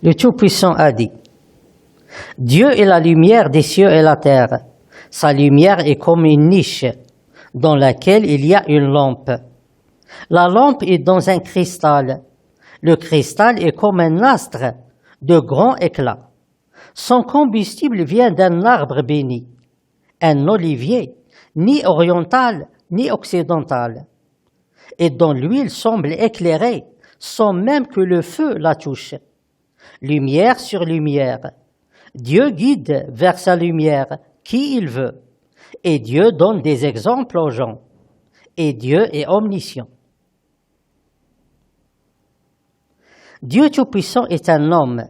Le Tout-Puissant a dit: Dieu est la lumière des cieux et la terre. Sa lumière est comme une niche dans laquelle il y a une lampe. La lampe est dans un cristal. Le cristal est comme un astre de grand éclat. Son combustible vient d'un arbre béni, un olivier, ni oriental ni occidental. Et dont l'huile semble éclairer sans même que le feu la touche. Lumière sur lumière. Dieu guide vers sa lumière qui il veut. Et Dieu donne des exemples aux gens. Et Dieu est omniscient. Dieu Tout-Puissant est un homme,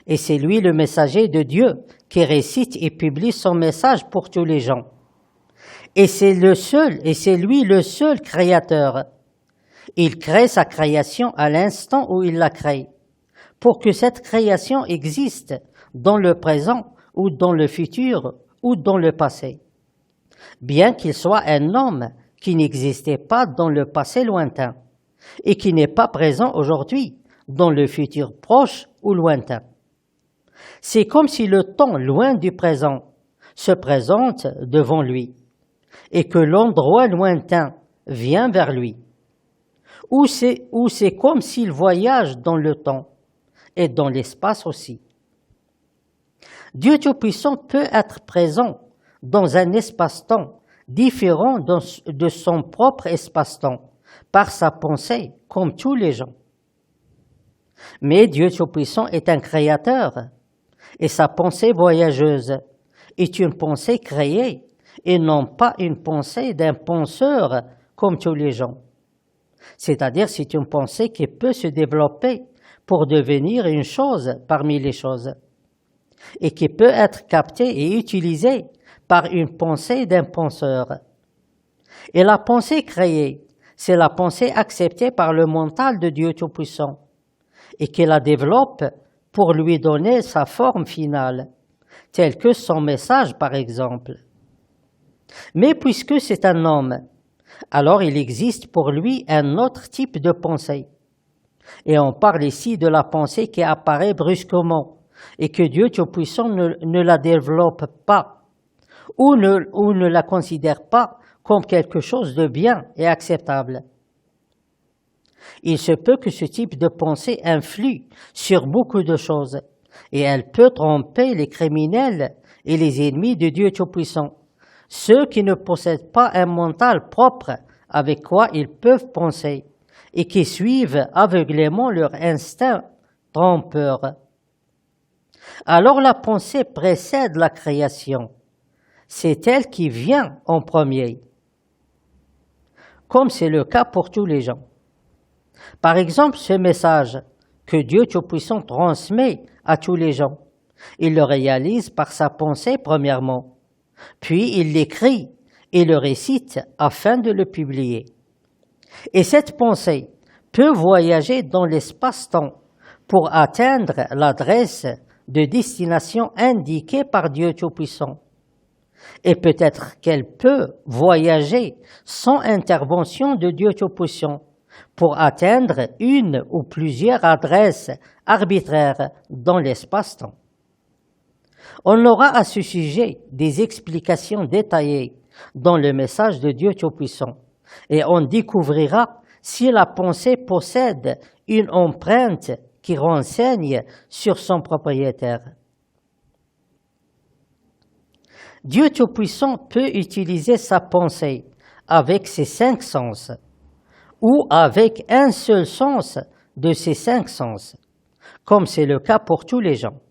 et c'est lui le messager de Dieu qui récite et publie son message pour tous les gens. Et c'est lui le seul créateur. Il crée sa création à l'instant où il la crée, pour que cette création existe dans le présent ou dans le futur ou dans le passé. Bien qu'il soit un homme qui n'existait pas dans le passé lointain et qui n'est pas présent aujourd'hui dans le futur proche ou lointain. C'est comme si le temps loin du présent se présente devant lui et que l'endroit lointain vient vers lui. Ou c'est comme s'il voyage dans le temps et dans l'espace aussi. Dieu Tout-Puissant peut être présent dans un espace-temps différent de son propre espace-temps, par sa pensée, comme tous les gens. Mais Dieu Tout-Puissant est un créateur, et sa pensée voyageuse est une pensée créée, et non pas une pensée d'un penseur comme tous les gens. C'est-à-dire, c'est une pensée qui peut se développer pour devenir une chose parmi les choses, et qui peut être captée et utilisée par une pensée d'un penseur. Et la pensée créée, c'est la pensée acceptée par le mental de Dieu Tout-Puissant, et qui la développe pour lui donner sa forme finale, telle que son message par exemple. Mais puisque c'est un homme, alors il existe pour lui un autre type de pensée. Et on parle ici de la pensée qui apparaît brusquement et que Dieu Tout-Puissant ne la développe pas ou ne la considère pas comme quelque chose de bien et acceptable. Il se peut que ce type de pensée influe sur beaucoup de choses et elle peut tromper les criminels et les ennemis de Dieu Tout-Puissant, ceux qui ne possèdent pas un mental propre avec quoi ils peuvent penser et qui suivent aveuglément leur instinct trompeur. Alors la pensée précède la création. C'est elle qui vient en premier, comme c'est le cas pour tous les gens. Par exemple, ce message que Dieu Tout-Puissant transmet à tous les gens, il le réalise par sa pensée premièrement, puis il l'écrit et le récite afin de le publier. Et cette pensée peut voyager dans l'espace-temps pour atteindre l'adresse de destination indiquée par Dieu Tout-Puissant. Et peut-être qu'elle peut voyager sans intervention de Dieu Tout-Puissant pour atteindre une ou plusieurs adresses arbitraires dans l'espace-temps. On aura à ce sujet des explications détaillées dans le message de Dieu Tout-Puissant et on découvrira si la pensée possède une empreinte qui renseigne sur son propriétaire. Dieu Tout-Puissant peut utiliser sa pensée avec ses 5 sens ou avec un seul sens de ces 5 sens, comme c'est le cas pour tous les gens.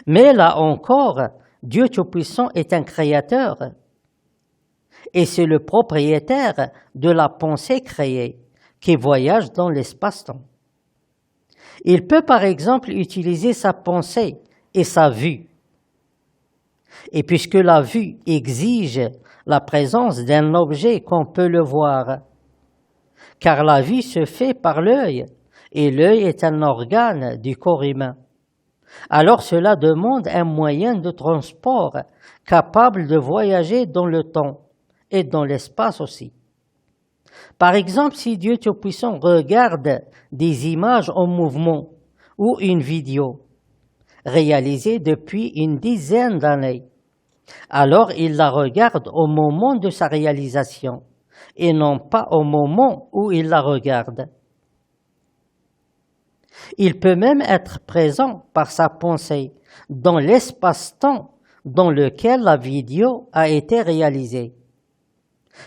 Mais là encore, Dieu Tout-Puissant est un créateur et c'est le propriétaire de la pensée créée qui voyage dans l'espace-temps. Il peut par exemple utiliser sa pensée et sa vue. Et puisque la vue exige la présence d'un objet qu'on peut le voir, car la vue se fait par l'œil, et l'œil est un organe du corps humain. Alors cela demande un moyen de transport capable de voyager dans le temps et dans l'espace aussi. Par exemple, si Dieu Tout-Puissant regarde des images en mouvement ou une vidéo, réalisée depuis une dizaine d'années. Alors il la regarde au moment de sa réalisation et non pas au moment où il la regarde. Il peut même être présent par sa pensée dans l'espace-temps dans lequel la vidéo a été réalisée.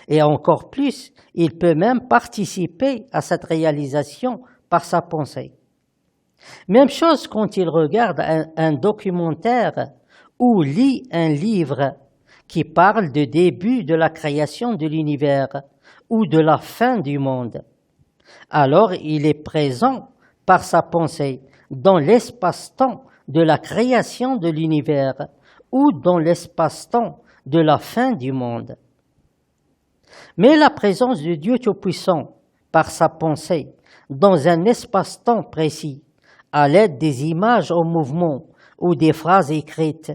Et encore plus, il peut même participer à cette réalisation par sa pensée. Même chose quand il regarde un documentaire ou lit un livre qui parle du début de la création de l'univers ou de la fin du monde. Alors il est présent par sa pensée dans l'espace-temps de la création de l'univers ou dans l'espace-temps de la fin du monde. Mais la présence de Dieu Tout-Puissant par sa pensée dans un espace-temps précis, à l'aide des images en mouvement ou des phrases écrites,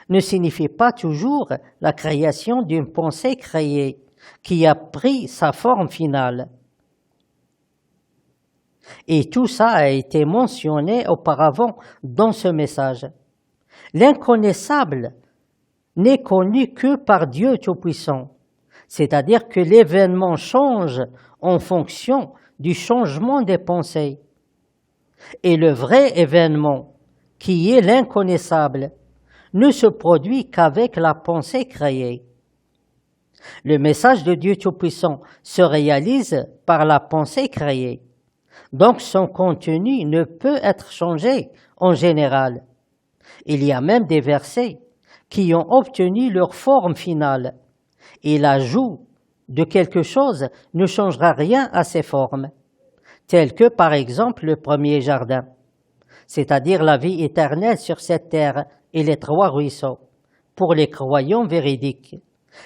ne signifie pas toujours la création d'une pensée créée qui a pris sa forme finale. Et tout ça a été mentionné auparavant dans ce message. L'inconnaissable n'est connu que par Dieu Tout-Puissant, c'est-à-dire que l'événement change en fonction du changement des pensées. Et le vrai événement, qui est l'inconnaissable, ne se produit qu'avec la pensée créée. Le message de Dieu Tout-Puissant se réalise par la pensée créée. Donc son contenu ne peut être changé en général. Il y a même des versets qui ont obtenu leur forme finale. Et l'ajout de quelque chose ne changera rien à ces formes, telles que par exemple le premier jardin, c'est-à-dire la vie éternelle sur cette terre et les 3 ruisseaux, pour les croyants véridiques,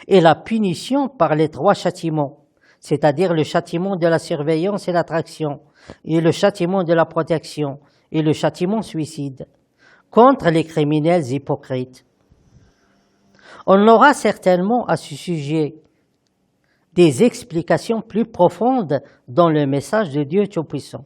et la punition par les 3 châtiments, c'est-à-dire le châtiment de la surveillance et l'attraction, et le châtiment de la protection, et le châtiment suicide, contre les criminels hypocrites. On aura certainement à ce sujet des explications plus profondes dans le message de Dieu Tout-Puissant.